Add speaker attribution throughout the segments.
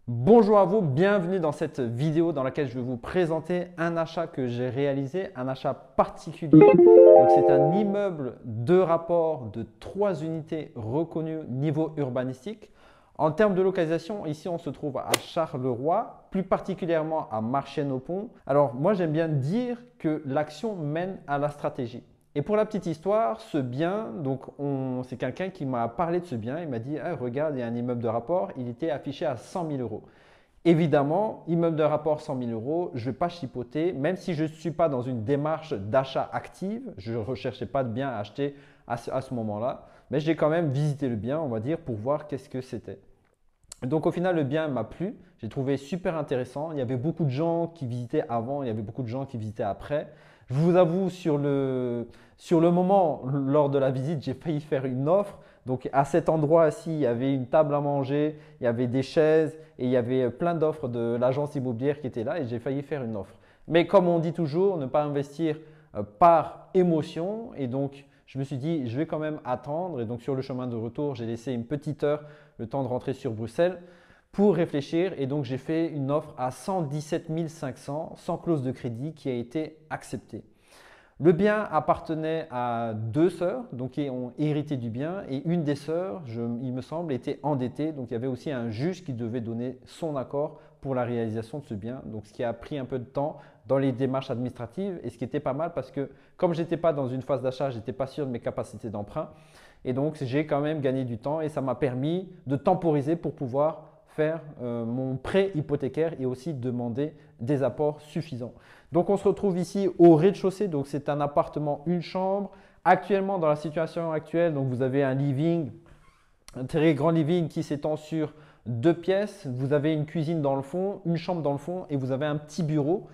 Speaker 1: Bonjour à vous, bienvenue dans cette vidéo dans laquelle je vais vous présenter un achat que j'ai réalisé, un achat particulier. Donc c'est un immeuble de rapport de 3 unités reconnues niveau urbanistique. En termes de localisation, ici on se trouve à Charleroi, plus particulièrement à Marchienne-au-Pont. Alors moi j'aime bien dire que l'action mène à la stratégie. Et pour la petite histoire, ce bien, c'est quelqu'un qui m'a parlé de ce bien. Il m'a dit ah, regarde, il y a un immeuble de rapport. Il était affiché à 100 000 euros. Évidemment, immeuble de rapport 100 000 euros, je ne vais pas chipoter. Même si je ne suis pas dans une démarche d'achat active, je ne recherchais pas de bien à acheter à ce moment-là. Mais j'ai quand même visité le bien, on va dire, pour voir qu'est-ce que c'était. Donc au final, le bien m'a plu. J'ai trouvé super intéressant. Il y avait beaucoup de gens qui visitaient avant, il y avait beaucoup de gens qui visitaient après. Je vous avoue, sur le moment, lors de la visite, j'ai failli faire une offre. Donc à cet endroit-ci, il y avait une table à manger, il y avait des chaises et il y avait plein d'offres de l'agence immobilière qui étaient là et j'ai failli faire une offre. Mais comme on dit toujours, ne pas investir par émotion. Et donc, je me suis dit, je vais quand même attendre. Et donc, sur le chemin de retour, j'ai laissé une petite heure, le temps de rentrer sur Bruxelles, pour réfléchir. Et donc, j'ai fait une offre à 117 500 sans clause de crédit qui a été acceptée. Le bien appartenait à deux sœurs, donc qui ont hérité du bien, et une des sœurs, il me semble, était endettée. Donc il y avait aussi un juge qui devait donner son accord pour la réalisation de ce bien. Donc ce qui a pris un peu de temps dans les démarches administratives, et ce qui était pas mal parce que comme je n'étais pas dans une phase d'achat, je n'étais pas sûr de mes capacités d'emprunt. Et donc j'ai quand même gagné du temps et ça m'a permis de temporiser pour pouvoir faire mon prêt hypothécaire et aussi demander des apports suffisants. Donc on se retrouve ici au rez-de-chaussée, donc c'est un appartement, une chambre. Actuellement, dans la situation actuelle, donc vous avez un living, un très grand living qui s'étend sur 2 pièces. Vous avez une cuisine dans le fond, une chambre dans le fond et vous avez un petit bureau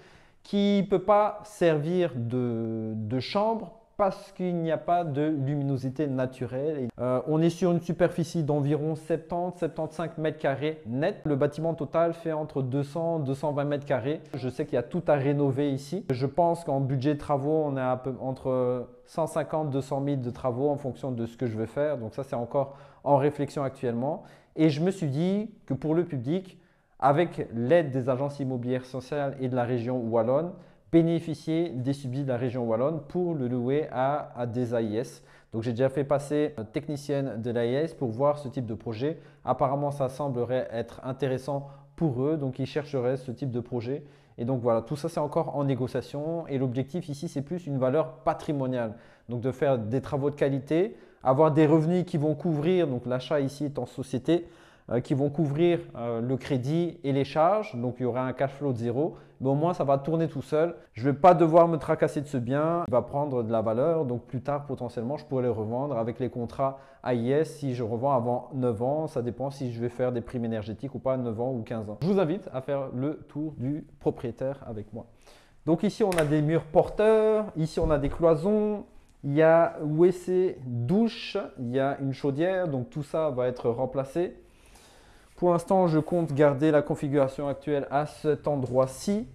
Speaker 1: qui ne peut pas servir de chambre parce qu'il n'y a pas de luminosité naturelle. On est sur une superficie d'environ 70-75 mètres carrés net. Le bâtiment total fait entre 200-220 mètres carrés. Je sais qu'il y a tout à rénover ici. Je pense qu'en budget de travaux, on est à peu entre 150-200 000 de travaux en fonction de ce que je veux faire. Donc ça, c'est encore en réflexion actuellement. Et je me suis dit que pour le public, avec l'aide des agences immobilières sociales et de la région wallonne, bénéficier des subsides de la région wallonne pour le louer à des AIS. Donc j'ai déjà fait passer une technicienne de l'AIS pour voir ce type de projet. Apparemment, ça semblerait être intéressant pour eux, donc ils chercheraient ce type de projet. Et donc voilà, tout ça c'est encore en négociation et l'objectif ici c'est plus une valeur patrimoniale. Donc de faire des travaux de qualité, avoir des revenus qui vont couvrir, donc l'achat ici est en société, qui vont couvrir le crédit et les charges. Donc, il y aura un cash flow de zéro. Mais au moins, ça va tourner tout seul. Je ne vais pas devoir me tracasser de ce bien. Il va prendre de la valeur. Donc, plus tard, potentiellement, je pourrais le revendre avec les contrats AIS. Si je revends avant 9 ans, ça dépend si je vais faire des primes énergétiques ou pas, 9 ans ou 15 ans. Je vous invite à faire le tour du propriétaire avec moi. Donc, ici, on a des murs porteurs. Ici, on a des cloisons. Il y a WC, douche. Il y a une chaudière. Donc, tout ça va être remplacé. Pour l'instant, je compte garder la configuration actuelle à cet endroit-ci.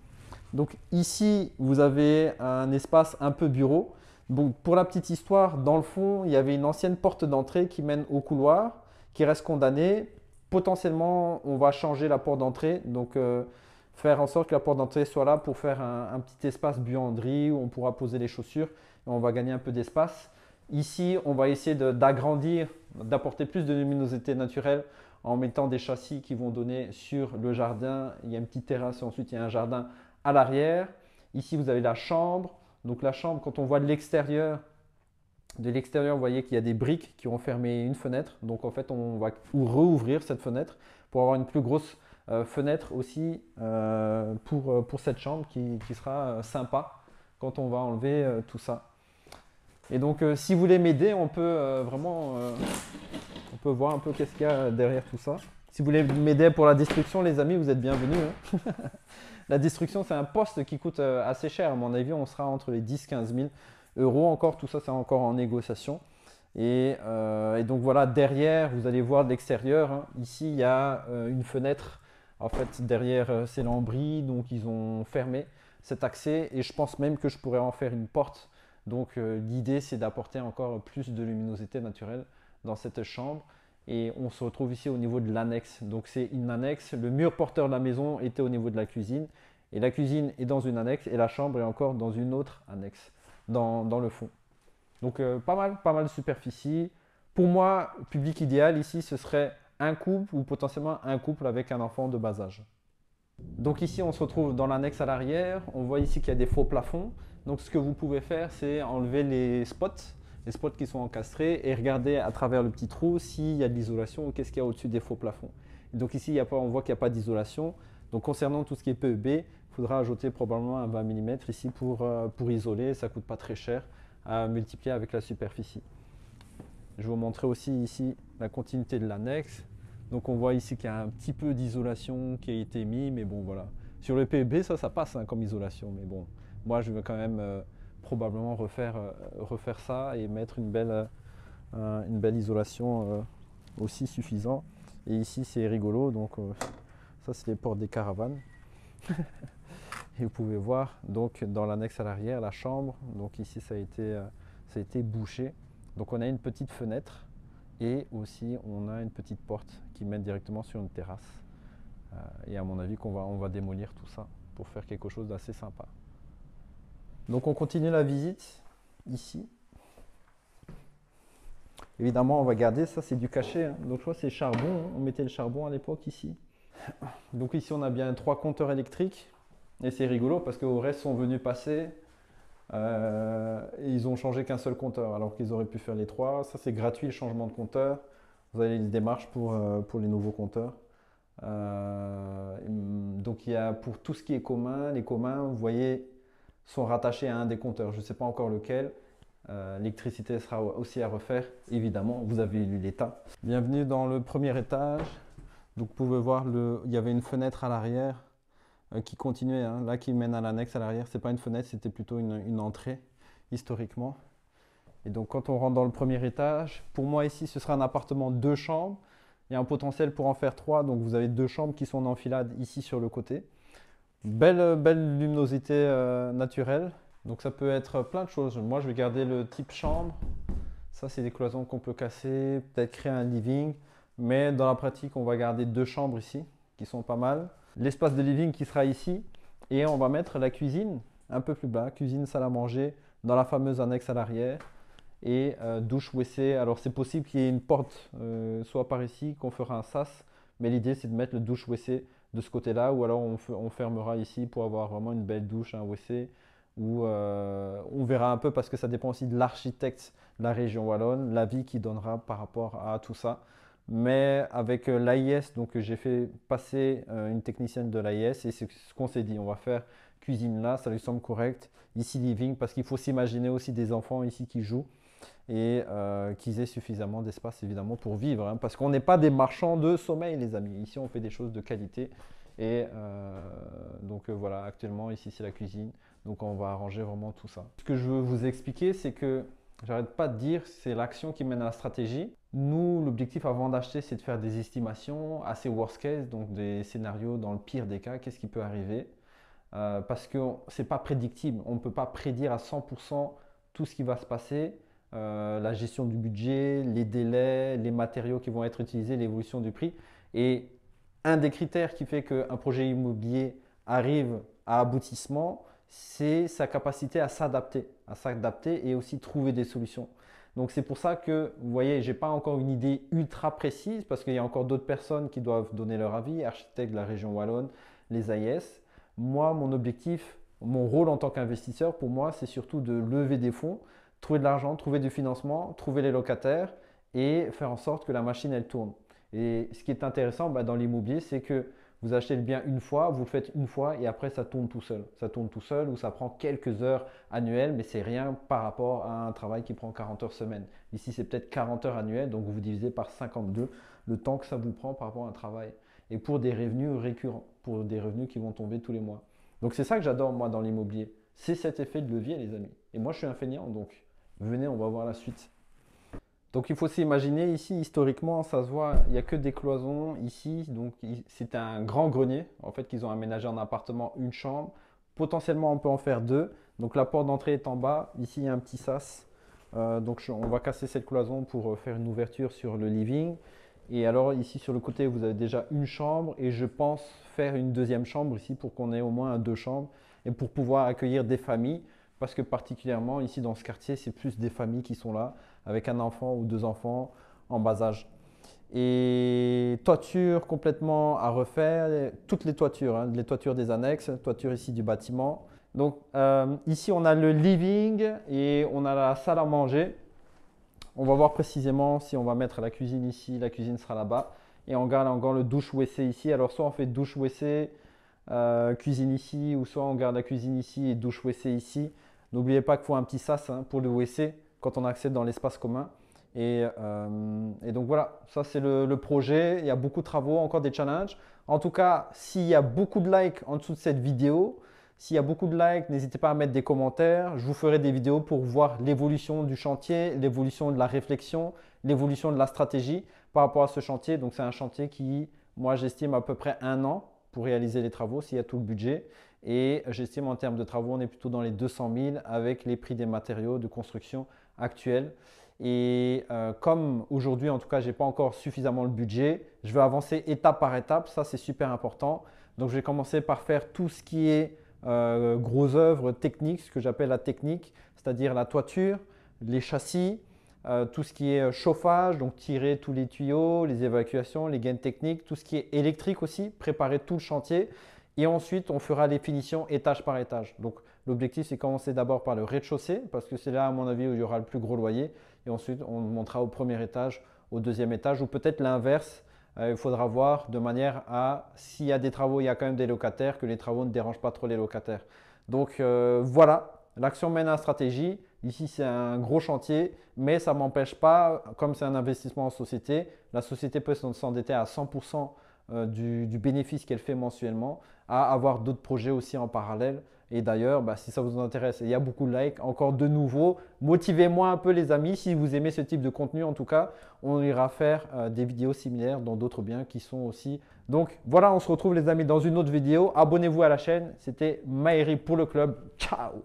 Speaker 1: Donc ici, vous avez un espace un peu bureau. Donc pour la petite histoire, dans le fond, il y avait une ancienne porte d'entrée qui mène au couloir, qui reste condamnée. Potentiellement, on va changer la porte d'entrée. Donc faire en sorte que la porte d'entrée soit là pour faire un petit espace buanderie où on pourra poser les chaussures et on va gagner un peu d'espace. Ici, on va essayer d'agrandir, d'apporter plus de luminosité naturelle en mettant des châssis qui vont donner sur le jardin. Il y a une petite terrasse et ensuite il y a un jardin à l'arrière. Ici, vous avez la chambre. Donc la chambre, quand on voit de l'extérieur, vous voyez qu'il y a des briques qui ont fermé une fenêtre. Donc en fait, on va rouvrir cette fenêtre pour avoir une plus grosse fenêtre aussi pour cette chambre qui sera sympa quand on va enlever tout ça. Et donc, si vous voulez m'aider, on peut vraiment on peut voir un peu qu'est-ce qu'il y a derrière tout ça. Si vous voulez m'aider pour la destruction, les amis, vous êtes bienvenus. Hein. La destruction, c'est un poste qui coûte assez cher. À mon avis, on sera entre les 10-15 000 euros encore. Tout ça, c'est encore en négociation. Et donc voilà, derrière, vous allez voir de l'extérieur. Hein. Ici, il y a une fenêtre. En fait, derrière, c'est l'ambris. Donc, ils ont fermé cet accès. Et je pense même que je pourrais en faire une porte. Donc, l'idée, c'est d'apporter encore plus de luminosité naturelle dans cette chambre. Et on se retrouve ici au niveau de l'annexe. Donc c'est une annexe. Le mur porteur de la maison était au niveau de la cuisine. Et la cuisine est dans une annexe et la chambre est encore dans une autre annexe, dans le fond. Donc pas mal de superficie. Pour moi, public idéal ici, ce serait un couple ou potentiellement un couple avec un enfant de bas âge. Donc ici, on se retrouve dans l'annexe à l'arrière. On voit ici qu'il y a des faux plafonds. Donc ce que vous pouvez faire, c'est enlever les spots qui sont encastrés et regarder à travers le petit trou s'il y a de l'isolation ou qu'est-ce qu'il y a au-dessus des faux plafonds. Et donc ici, on voit qu'il n'y a pas d'isolation. Donc concernant tout ce qui est PEB, il faudra ajouter probablement un 20 mm ici pour isoler. Ça ne coûte pas très cher à multiplier avec la superficie. Je vais vous montrer aussi ici la continuité de l'annexe. Donc on voit ici qu'il y a un petit peu d'isolation qui a été mis, mais bon voilà. Sur le PEB, ça passe comme isolation, mais bon, moi je vais quand même probablement refaire ça et mettre une belle isolation aussi suffisant. Et ici c'est rigolo, donc ça c'est les portes des caravanes. Et vous pouvez voir donc dans l'annexe à l'arrière la chambre, donc ici ça a été bouché. Donc on a une petite fenêtre et aussi on a une petite porte qui mène directement sur une terrasse. Et à mon avis on va démolir tout ça pour faire quelque chose d'assez sympa. Donc on continue la visite ici. Évidemment on va garder, ça c'est du cachet, hein. Donc je vois c'est charbon, hein. On mettait le charbon à l'époque ici. Donc ici on a bien 3 compteurs électriques et c'est rigolo parce qu'au reste sont venus passer. Et ils ont changé qu'un seul compteur alors qu'ils auraient pu faire les 3. Ça c'est gratuit le changement de compteur. Vous avez les démarches pour les nouveaux compteurs. Donc il y a pour tout ce qui est commun, les communs, vous voyez, sont rattachés à un des compteurs. Je ne sais pas encore lequel. L'électricité sera aussi à refaire. Évidemment, vous avez lu l'état. Bienvenue dans le premier étage. Donc vous pouvez voir, il y avait une fenêtre à l'arrière qui continuait, hein, là qui mène à l'annexe à l'arrière. C'est pas une fenêtre, c'était plutôt une entrée historiquement. Et donc quand on rentre dans le premier étage, pour moi ici ce sera un appartement 2 chambres. Il y a un potentiel pour en faire 3, donc vous avez 2 chambres qui sont en enfilade ici sur le côté. Belle luminosité naturelle. Donc ça peut être plein de choses. Moi je vais garder le type chambre. Ça c'est des cloisons qu'on peut casser, peut-être créer un living. Mais dans la pratique on va garder 2 chambres ici qui sont pas mal. L'espace de living qui sera ici et on va mettre la cuisine un peu plus bas, cuisine, salle à manger dans la fameuse annexe à l'arrière et douche WC. Alors c'est possible qu'il y ait une porte soit par ici qu'on fera un sas, mais l'idée c'est de mettre le douche WC de ce côté là ou alors on fermera ici pour avoir vraiment une belle douche, un WC ou on verra un peu parce que ça dépend aussi de l'architecte de la région wallonne, l'avis qu'il donnera par rapport à tout ça. Mais avec l'AIS, donc j'ai fait passer une technicienne de l'AIS et c'est ce qu'on s'est dit, on va faire cuisine là, ça lui semble correct. Ici living, parce qu'il faut s'imaginer aussi des enfants ici qui jouent et qu'ils aient suffisamment d'espace évidemment pour vivre, hein, parce qu'on n'est pas des marchands de sommeil les amis, ici on fait des choses de qualité et donc voilà, actuellement ici c'est la cuisine, donc on va arranger vraiment tout ça. Ce que je veux vous expliquer, c'est que j'arrête pas de dire, c'est l'action qui mène à la stratégie. Nous, l'objectif avant d'acheter, c'est de faire des estimations assez worst case, donc des scénarios dans le pire des cas, qu'est-ce qui peut arriver. Parce que ce n'est pas prédictible, on ne peut pas prédire à 100% tout ce qui va se passer, la gestion du budget, les délais, les matériaux qui vont être utilisés, l'évolution du prix. Et un des critères qui fait qu'un projet immobilier arrive à aboutissement, c'est sa capacité à s'adapter et aussi trouver des solutions. Donc c'est pour ça que, vous voyez, je n'ai pas encore une idée ultra précise parce qu'il y a encore d'autres personnes qui doivent donner leur avis, architectes de la région wallonne, les AIS. Moi, mon objectif, mon rôle en tant qu'investisseur, pour moi, c'est surtout de lever des fonds, trouver de l'argent, trouver du financement, trouver les locataires et faire en sorte que la machine, elle tourne. Et ce qui est intéressant dans l'immobilier, c'est que vous achetez le bien une fois, vous le faites une fois et après ça tourne tout seul. Ça tourne tout seul ou ça prend quelques heures annuelles, mais c'est rien par rapport à un travail qui prend 40 heures semaine. Ici, c'est peut-être 40 heures annuelles, donc vous divisez par 52 le temps que ça vous prend par rapport à un travail. Et pour des revenus récurrents, pour des revenus qui vont tomber tous les mois. Donc c'est ça que j'adore moi dans l'immobilier. C'est cet effet de levier les amis. Et moi je suis un feignant, donc venez, on va voir la suite. Donc il faut s'imaginer ici, historiquement, ça se voit, il n'y a que des cloisons ici. Donc c'est un grand grenier, en fait, qu'ils ont aménagé en appartement, une chambre. Potentiellement, on peut en faire 2. Donc la porte d'entrée est en bas. Ici, il y a un petit sas. Donc on va casser cette cloison pour faire une ouverture sur le living. Et alors ici sur le côté, vous avez déjà une chambre et je pense faire une deuxième chambre ici pour qu'on ait au moins deux chambres et pour pouvoir accueillir des familles. Parce que particulièrement ici dans ce quartier, c'est plus des familles qui sont là avec un enfant ou deux enfants en bas âge. Et toiture complètement à refaire, toutes les toitures, hein, les toitures des annexes, toiture ici du bâtiment. Donc ici on a le living et on a la salle à manger. On va voir précisément si on va mettre la cuisine ici, la cuisine sera là-bas. Et on garde encore le douche WC ici. Alors soit on fait douche WC, cuisine ici, ou soit on garde la cuisine ici et douche WC ici. N'oubliez pas qu'il faut un petit sas hein, pour le WC quand on accède dans l'espace commun. Et donc voilà, ça c'est le projet. Il y a beaucoup de travaux, encore des challenges. En tout cas, s'il y a beaucoup de likes en dessous de cette vidéo, s'il y a beaucoup de likes, n'hésitez pas à mettre des commentaires. Je vous ferai des vidéos pour voir l'évolution du chantier, l'évolution de la réflexion, l'évolution de la stratégie par rapport à ce chantier. Donc c'est un chantier qui, moi j'estime à peu près 1 an pour réaliser les travaux s'il y a tout le budget. Et j'estime en termes de travaux, on est plutôt dans les 200 000 avec les prix des matériaux de construction actuels. Et comme aujourd'hui, en tout cas, je n'ai pas encore suffisamment le budget, je vais avancer étape par étape. Ça, c'est super important. Donc, je vais commencer par faire tout ce qui est gros œuvres techniques, ce que j'appelle la technique, c'est-à-dire la toiture, les châssis, tout ce qui est chauffage, donc tirer tous les tuyaux, les évacuations, les gaines techniques, tout ce qui est électrique aussi, préparer tout le chantier. Et ensuite, on fera les finitions étage par étage. Donc, l'objectif, c'est commencer d'abord par le rez-de-chaussée parce que c'est là, à mon avis, où il y aura le plus gros loyer. Et ensuite, on montera au premier étage, au deuxième étage ou peut-être l'inverse. Il faudra voir de manière à, s'il y a des travaux, il y a quand même des locataires, que les travaux ne dérangent pas trop les locataires. Donc, voilà, l'action mène à la stratégie. Ici, c'est un gros chantier, mais ça ne m'empêche pas, comme c'est un investissement en société, la société peut s'endetter à 100% du bénéfice qu'elle fait mensuellement, à avoir d'autres projets aussi en parallèle. Et d'ailleurs, si ça vous intéresse, il y a beaucoup de likes, encore de nouveau, motivez-moi un peu les amis, si vous aimez ce type de contenu en tout cas, on ira faire des vidéos similaires dans d'autres biens qui sont aussi. Donc voilà, on se retrouve les amis dans une autre vidéo, abonnez-vous à la chaîne, c'était Maëri pour le club, ciao.